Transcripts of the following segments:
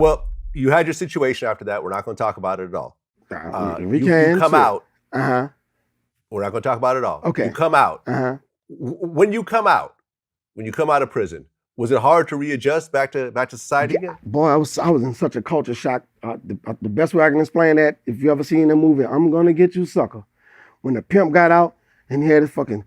Well, you had your situation after that. We're not going to talk about it at all. We can. You come out. Uh-huh. We're not going to talk about it at all. Okay. You come out. Uh-huh. When you come out of prison, was it hard to readjust back to society again? Boy, I was in such a culture shock. The best way I can explain that, if you ever seen the movie, I'm Gonna Get You, Sucker. When the pimp got out and he had his fucking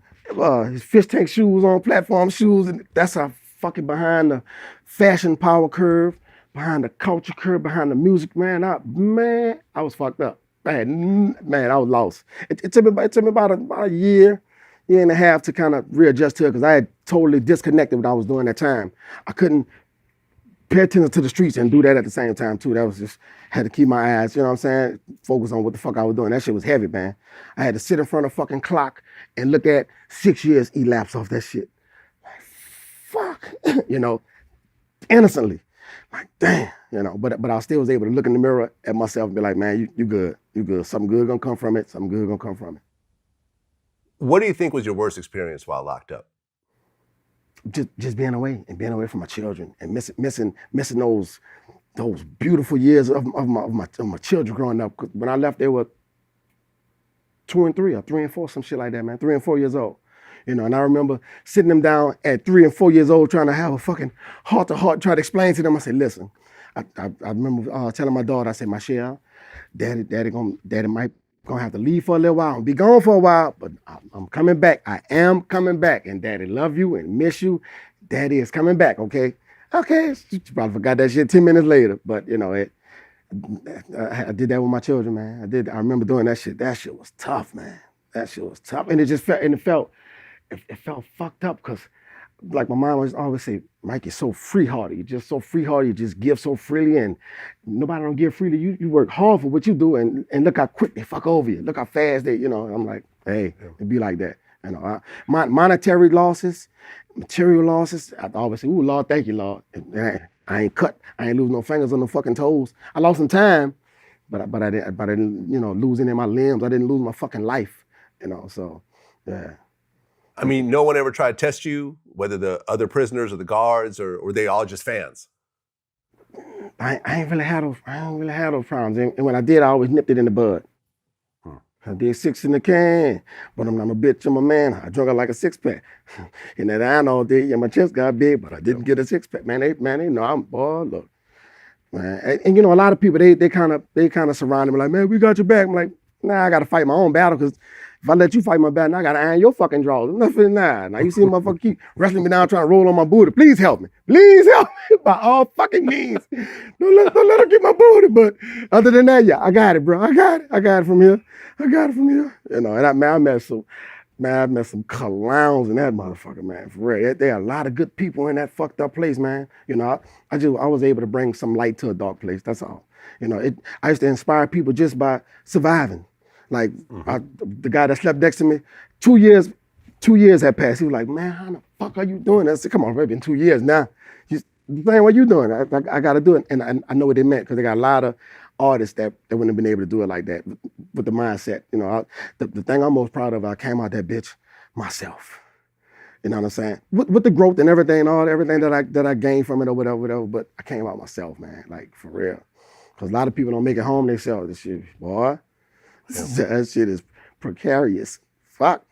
his fish tank shoes on, platform shoes, and that's how fucking behind the fashion power curve, behind the culture curve, behind the music, man. I was fucked up. I was lost. It took me about a year and a half to kind of readjust to it, because I had totally disconnected what I was doing at that time. I couldn't pay attention to the streets and do that at the same time too. That was just, had to keep my eyes, you know what I'm saying, focus on what the fuck I was doing. That shit was heavy, man. I had to sit in front of a fucking clock and look at 6 years elapse off that shit. Like, fuck, you know, innocently. Like, damn, you know, but I still was able to look in the mirror at myself and be like, man, you good, you good. Something good gonna come from it, something good gonna come from it. What do you think was your worst experience while locked up? Just being away from my children and missing those beautiful years of my children growing up. When I left, they were 2 and 3 or 3 and 4, some shit like that, man. 3 and 4 years old, you know. And I remember sitting them down at 3 and 4 years old, trying to have a fucking heart to heart, try to explain to them. I said, listen, I remember telling my daughter, I said, Michelle, daddy might gonna have to leave for a little while and be gone for a while, but I'm coming back. I am coming back, and daddy love you and miss you. Daddy is coming back, okay? Okay, she probably forgot that shit 10 minutes later, but you know, I did that with my children, man. I remember doing that shit. That shit was tough, man. That shit was tough, and it felt fucked up, because like my mom always say, Mike, you're so free-hearted. You're just so free-hearted. You just give so freely, and nobody don't give freely. You work hard for what you do, and look how quick they fuck over you. Look how fast they, you know. I'm like, hey, it be like that. You know, monetary losses, material losses. I always say, ooh, Lord, thank you, Lord. And I ain't lose no fingers or no fucking toes. I lost some time, but I didn't, you know, lose any of my limbs. I didn't lose my fucking life, you know. So, yeah. I mean, no one ever tried to test you, whether the other prisoners or the guards, or were they all just fans? I ain't really had those problems. And when I did, I always nipped it in the bud. I did 6 in the can, but I'm not a bitch, I'm a man. I drunk it like a 6-pack. And that I all day, yeah, my chest got big, but I didn't get a 6-pack. Man, they know I'm, boy, look. Man. And you know, a lot of people, they kind of surround me like, man, we got your back. I'm like, nah, I got to fight my own battle, because if I let you fight my battle, I got to iron your fucking drawers. Nothing, nah. Now you see a motherfucker keep wrestling me down, trying to roll on my booty. Please help me. Please help me by all fucking means. Don't let her get my booty. But other than that, yeah, I got it, bro. I got it from here. I got it from here. You know, and I met some clowns in that motherfucker, man. For real. There are a lot of good people in that fucked up place, man. You know, I was able to bring some light to a dark place. That's all. You know, I used to inspire people just by surviving. Like, the guy that slept next to me, 2 years had passed. He was like, man, how the fuck are you doing? I said, come on, it's been 2 years now. Man, what you doing? I got to do it. And I know what they meant, because they got a lot of artists that wouldn't have been able to do it like that with the mindset. You know, the thing I'm most proud of, I came out that bitch myself. You know what I'm saying? With the growth and everything, everything that I gained from it or whatever, but I came out myself, man, like, for real. Because a lot of people don't make it home themselves. This shit, boy. That shit is precarious. Fuck.